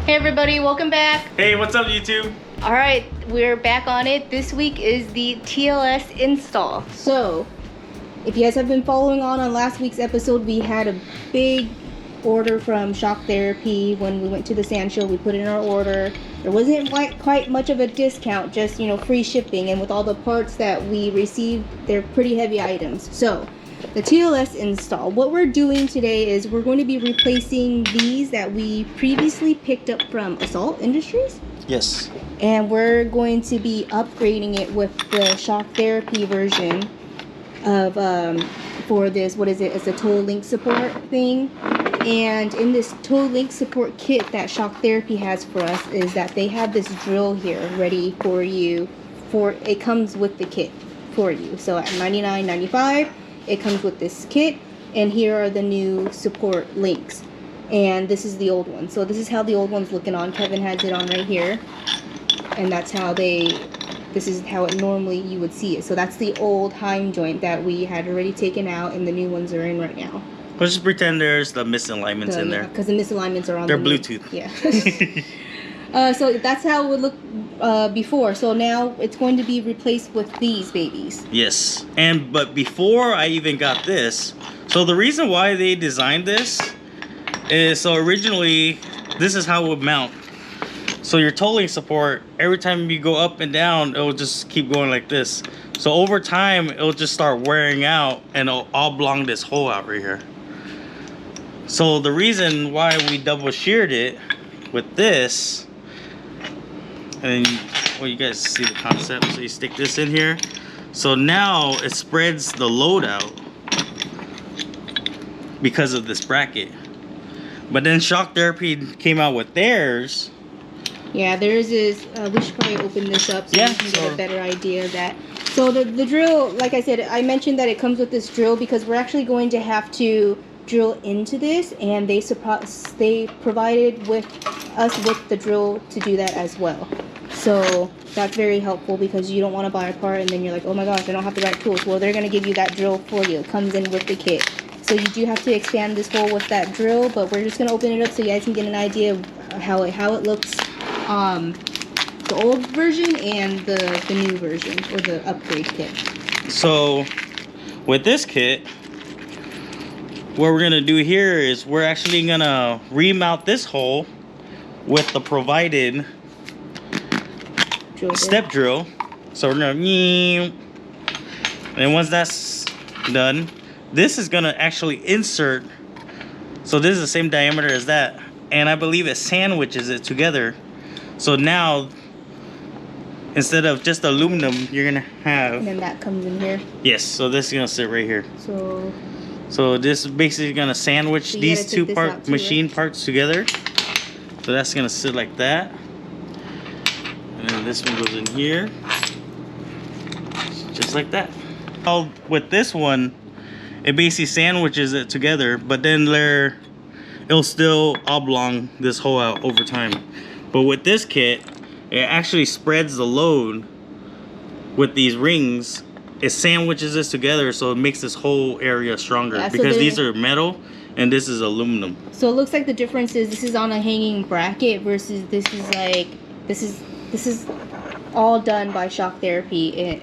Hey everybody, welcome back. Hey, what's up YouTube? Alright, we're back on it. This week is the TLS install. So, if you guys have been following on last week's episode, we had a big order from Shock Therapy. When we went to the sand show, we put in our order. There wasn't quite much of a discount, just, you know, free shipping. And with all the parts that we received, they're pretty heavy items. So, the TLS install. What we're doing today is we're going to be replacing these that we previously picked up from Assault Industries. Yes. And we're going to be upgrading it with the Shock Therapy version of for this, what is it? It's a total link support thing. And in this total link support kit that Shock Therapy has for us is that they have this drill here ready for you. It comes with the kit for you. So at $99.95. It comes with this kit, and here are the new support links. And this is the old one. So this is how the old one's looking on. Kevin has it on right here. And that's how this is how it normally you would see it. So that's the old Heim joint that we had already taken out, and the new ones are in right now. Let's just pretend there's the misalignments in there. Because the misalignments are on They're Bluetooth. Yeah. So that's how it would look before. So now it's going to be replaced with these babies. Yes. But before I even got this, so the reason why they designed this is, so originally this is how it would mount. So your tolling support, every time you go up and down, it will just keep going like this. So over time, it'll just start wearing out, and it'll oblong this hole out right here. So the reason why we double sheared it with this, and well, you guys see the concept. So you stick this in here. So now it spreads the load out because of this bracket. But then Shock Therapy came out with theirs. Yeah, theirs is, we should probably open this up so you can get a better idea of that. So the drill, like I said, I mentioned that it comes with this drill because we're actually going to have to drill into this, and they provided us with the drill to do that as well. So that's very helpful because you don't want to buy a part and then you're like, oh my gosh, I don't have the right tools. Well, they're going to give you that drill for you. It comes in with the kit. So you do have to expand this hole with that drill, but we're just going to open it up so you guys can get an idea of how it looks, the old version and the new version, or the upgrade kit. So with this kit, what we're going to do here is we're actually going to remount this hole with the provided step drill. So we're gonna, and once that's done, this is gonna actually insert. So this is the same diameter as that, and I believe it sandwiches it together. So now, instead of just aluminum, you're gonna have. And then that comes in here. Yes. So this is gonna sit right here. So this is basically gonna sandwich these two machine parts together. So that's gonna sit like that. And then this one goes in here, just like that. With this one, it basically sandwiches it together, but then it'll still oblong this hole out over time. But with this kit, it actually spreads the load with these rings. It sandwiches this together, so it makes this whole area stronger, because these are metal and this is aluminum. So it looks like the difference is this is on a hanging bracket versus this is like, this is all done by Shock Therapy,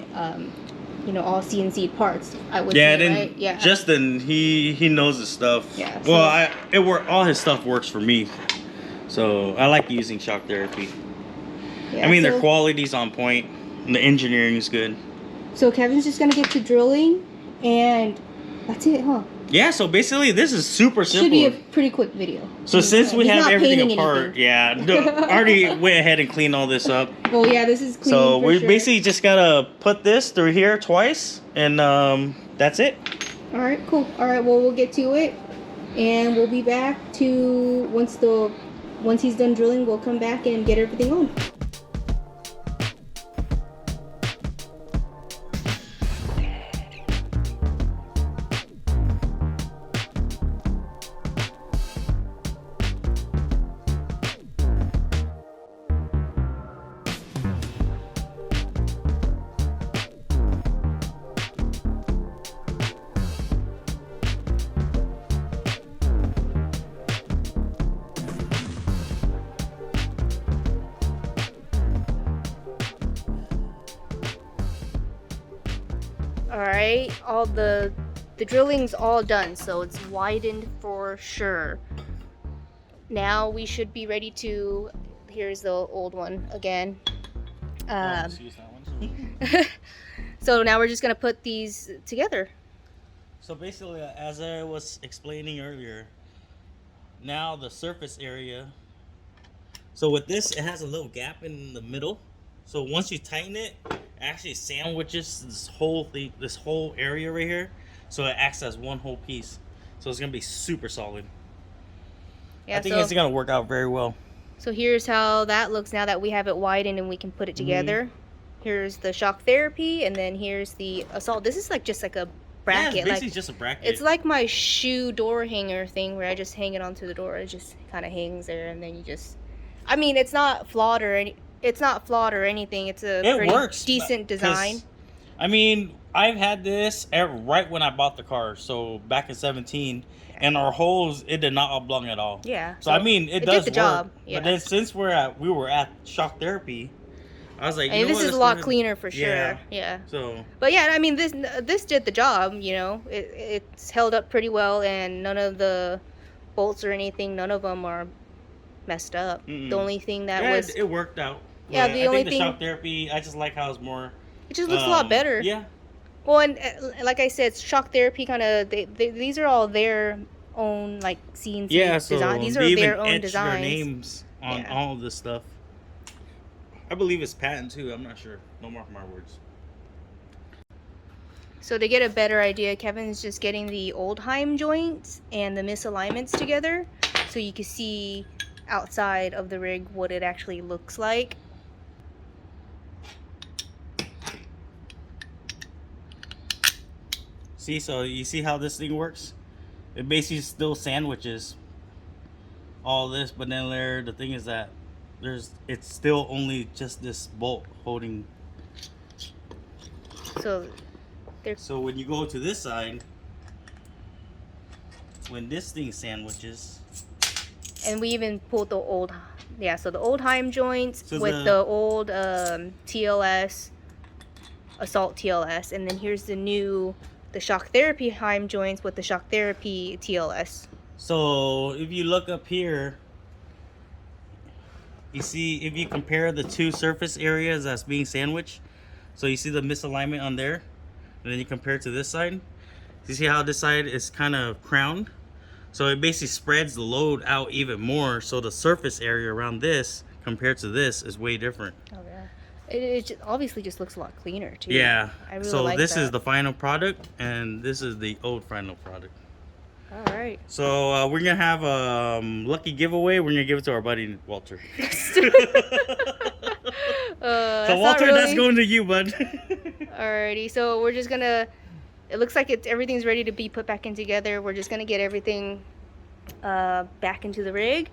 you know, all CNC parts, I would say, right? Yeah. Justin, he knows his stuff. Yeah. So well, all his stuff works for me, so I like using Shock Therapy. Yeah, I mean, their quality's on point, and the engineering is good. So Kevin's just gonna get to drilling, and that's it, huh? Yeah, so basically this is super simple. Should be a pretty quick video. So since we have everything apart, I already went ahead and cleaned all this up. Well, yeah, this is clean. So we basically just gotta put this through here twice, and that's it. All right, cool. All right, well, we'll get to it, and we'll be back to once he's done drilling, we'll come back and get everything on. right? All the drilling's all done, so it's widened for sure. Now we should be ready to. Here's the old one again. Let's use that one. So now we're just gonna put these together. So basically, as I was explaining earlier, now the surface area. So with this, it has a little gap in the middle. So once you tighten it, it actually sandwiches this whole thing, this whole area right here. So it acts as one whole piece. So it's gonna be super solid. Yeah, I think it's gonna work out very well. So here's how that looks now that we have it widened and we can put it together. Here's the shock therapy, and then here's the assault. This is like just like a bracket. Yeah, it's basically like, just a bracket. It's like my shoe door hanger thing where I just hang it onto the door. It just kind of hangs there, and then you just. I mean, it's not flawed or anything. It's a pretty decent design. I mean, I've had this right when I bought the car, so back in 2017, and our holes, it did not oblong at all. Yeah. So I mean, it does did the work. job. Yeah. But then since we were at shock therapy, I was like, I mean, this is a lot cleaner for sure. Yeah. So. But yeah, I mean, this did the job. You know, it's held up pretty well, and none of the bolts or anything, none of them are messed up. The only thing that was. It worked out. Yeah, the only thing. The shock therapy, I just like how it's more. It just looks a lot better. Yeah. Well, and like I said, shock therapy kind of. These are all their own like CNC design. These are their own designs. Their names on all of this stuff. I believe it's patent too. I'm not sure. Don't mark my words. So to get a better idea, Kevin's just getting the old Heim joints and the misalignments together, so you can see outside of the rig what it actually looks like. See, so you see how this thing works? It basically still sandwiches all this, but then the thing is that it's still only just this bolt holding. So when you go to this side, when this thing sandwiches, and we even pulled the old, so the old Heim joints with the old TLS, Assault TLS, and then here's the shock therapy Heim joints with the shock therapy TLS. So if you look up here, you see, if you compare the two surface areas that's being sandwiched, so you see the misalignment on there, and then you compare it to this side. You see how this side is kind of crowned? So it basically spreads the load out even more, so the surface area around this compared to this is way different. Oh yeah. It obviously just looks a lot cleaner too. Yeah. I really so like this that. is the final product, and this is the old final product. All right. So we're gonna have a lucky giveaway. We're gonna give it to our buddy Walter. So Walter, that's going to you, bud. Alrighty. So we're just gonna. It looks like everything's ready to be put back in together. We're just gonna get everything back into the rig,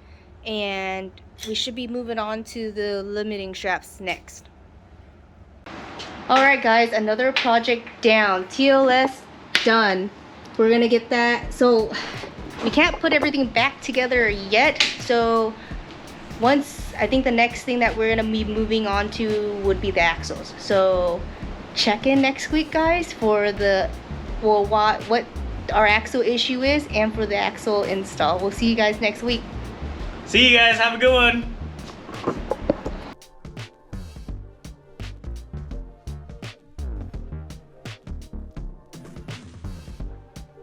and we should be moving on to the limiting straps next. Alright guys, another project down. TLS done. We're gonna get that. So we can't put everything back together yet. So I think the next thing that we're gonna be moving on to would be the axles. So check in next week, guys, for what our axle issue is and for the axle install. We'll see you guys next week. See you guys. Have a good one.